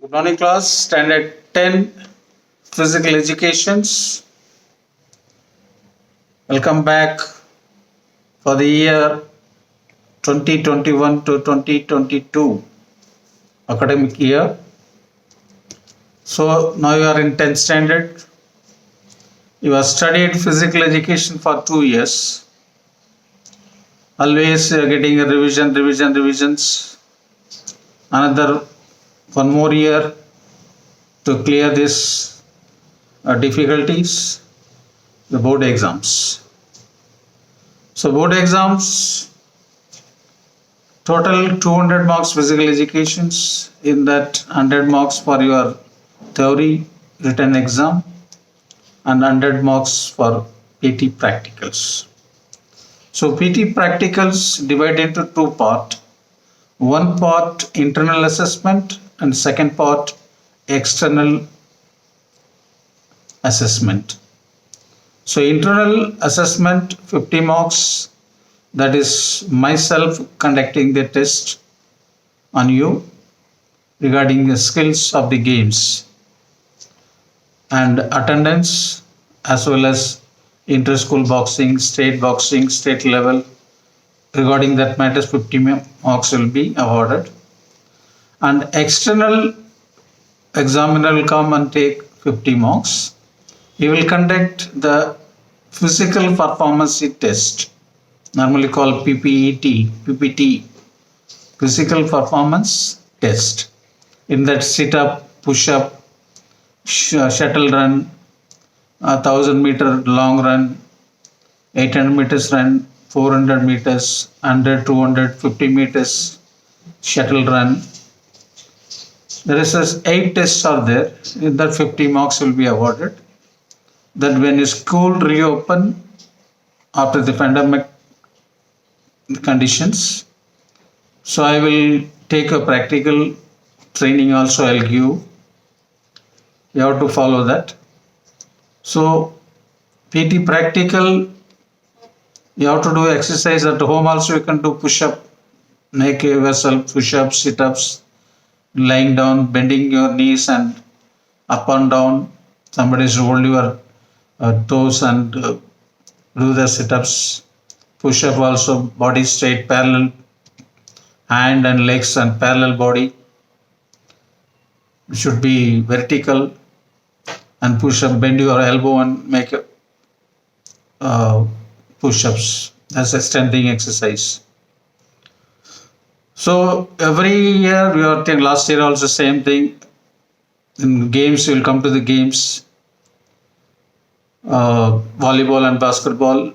Good morning, class. Standard 10 Physical Educations. Welcome back for the year 2021 to 2022 academic year. So now you are in 10th standard. You have studied physical education for 2 years. Always getting a revisions. Another one more year to clear this difficulties, the board exams. So board exams, total 200 marks physical educations, in that 100 marks for your theory written exam and 100 marks for PT practicals. So PT practicals divide into two parts. One part internal assessment and second part external assessment. So internal assessment 50 marks, that is myself conducting the test on you regarding the skills of the games and attendance, as well as inter-school boxing, state level. Regarding that matters, 50 marks will be awarded. And external examiner will come and take 50 marks. He will conduct the physical performance test, normally called PPT, physical performance test. In that sit-up, push-up, shuttle run, 1000-meter long run, 800 meters run, 400 meters, 100, 200, 50 meters shuttle run. There is 8 tests are there. In that 50 marks will be awarded. That when your school reopen after the pandemic conditions, so I will take a practical training also I'll give. You have to follow that. So PT practical, you have to do exercise at home also. You can do push-up, make yourself push-ups, sit-ups, lying down, bending your knees and up and down. Somebody should hold your toes and do the sit-ups. Push-up also, body straight, parallel, hand and legs and parallel body. It should be vertical. And push-up, bend your elbow and make push-ups. That's a strengthening exercise. So every year we are taking, last year also same thing. In games, we will come to the games. Volleyball and basketball,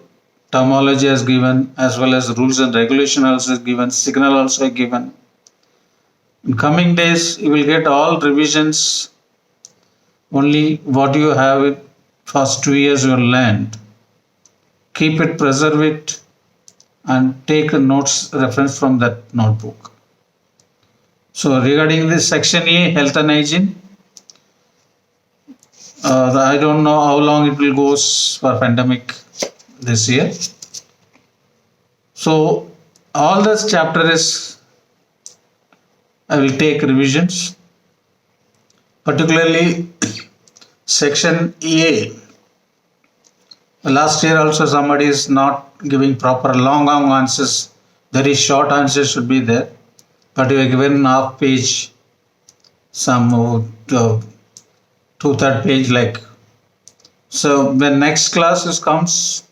terminology is given, as well as rules and regulation also is given, signal also given. In coming days, you will get all revisions. Only what you have in first 2 years you learned. Keep it, preserve it, and take notes reference from that notebook. So regarding this section A, health and hygiene, I don't know how long it will go for pandemic this year. So all this chapter is, I will take revisions, particularly section A. Last year also somebody is not giving proper long answers. Very short answers should be there, but you are given half page, some 2/3 page like. So when next classes comes,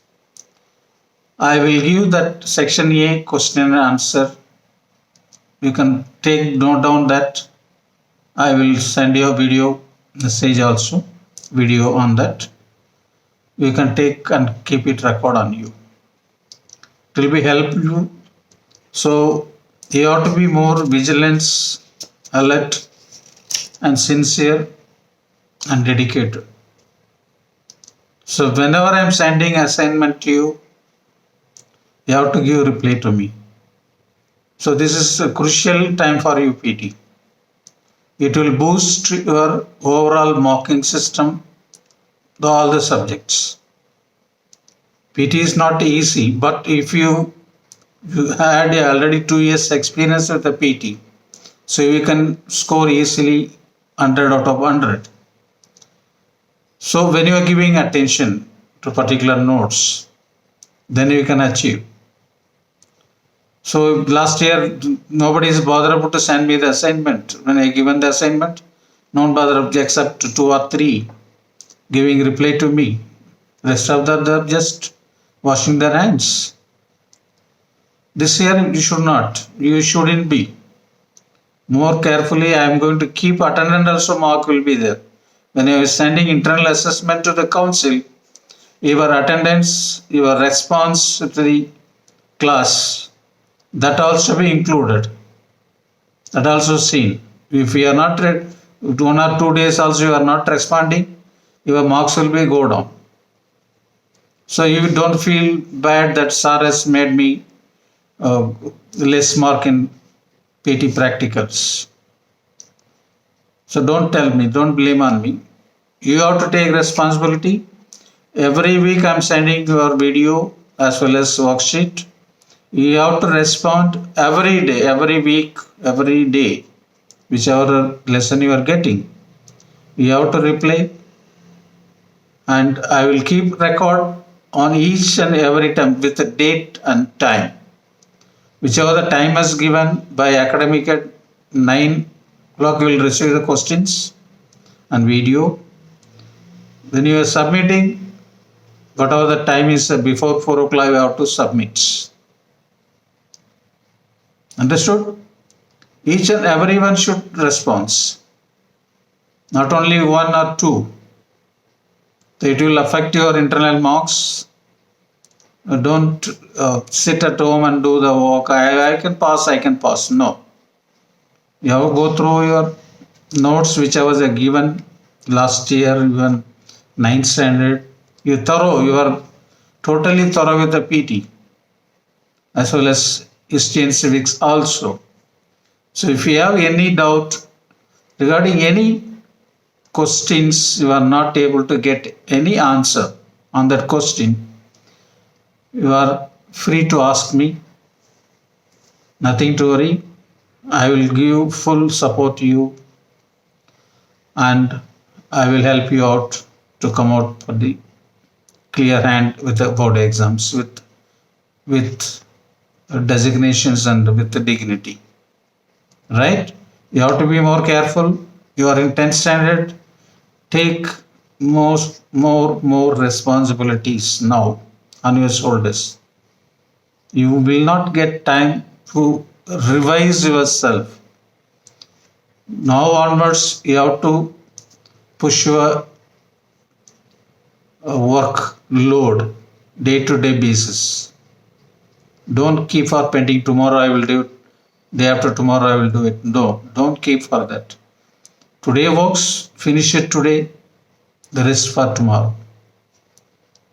I will give that section A question and answer. You can take note down that. I will send you a video message also, video on that. You can take and keep it record on you. It will be help you. So you have to be more vigilant, alert and sincere and dedicated. So whenever I am sending assignment to you, you have to give reply to me. So this is a crucial time for you, PT. It will boost your overall marking system, all the subjects. PT is not easy, but if you had already 2 years experience with the PT, so you can score easily 100 out of 100. So when you are giving attention to particular notes, then you can achieve. So last year, nobody is bothered to send me the assignment. When I given the assignment, no one bothered except 2 or 3 giving reply to me. Rest of them are just washing their hands. This year you should not. You shouldn't be. More carefully, I am going to keep attendance also mark will be there. When you are sending internal assessment to the council, your attendance, your response to the class, that also be included. That also seen. If you are not 1 or 2 days also you are not responding, your marks will be go down. So you don't feel bad that sir has made me less mark in PT practicals. So don't tell me, don't blame on me. You have to take responsibility. Every week I am sending your video as well as worksheet. You have to respond every day, every week, every day, whichever lesson you are getting. You have to reply, and I will keep record on each and every time with the date and time. Whichever the time is given by academic at 9 o'clock, you will receive the questions and video. When you are submitting, whatever the time is before 4 o'clock, you have to submit. Understood? Each and everyone should respond. Not only 1 or 2. It will affect your internal marks. Don't sit at home and do the work. I can pass. No. You have to go through your notes, whichever was given last year, even 9th standard. You are totally thorough with the PT as well as history and civics also. So if you have any doubt regarding any questions, you are not able to get any answer on that question, you are free to ask me. Nothing to worry. I will give full support to you, and I will help you out to come out for the clear hand with the board exams with designations and with the dignity. Right? You have to be more careful. You are in 10th standard. Take more responsibilities now on your shoulders. You will not get time to revise yourself. Now onwards, you have to push your work load day-to-day basis. Don't keep for pending. Tomorrow I will do it. Day after tomorrow I will do it. No, don't keep for that. Today works, finish it today, the rest for tomorrow,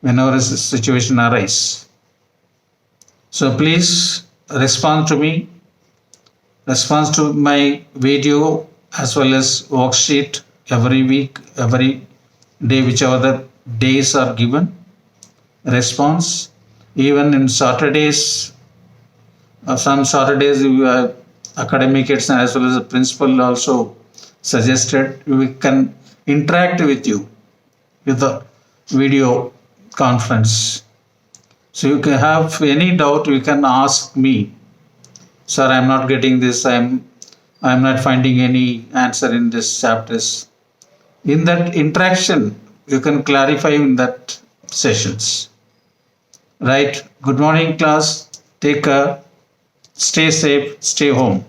whenever a situation arises. So please respond to me, respond to my video as well as worksheet every week, every day, whichever the days are given. Response, even in Saturdays, some Saturdays academic aides as well as the principal also suggested we can interact with you with the video conference. So you can have any doubt, you can ask me, sir, I am not getting this, I am not finding any answer in this chapters. In that interaction, you can clarify in that sessions. Right? Good morning, class. Take care. Stay safe. Stay home.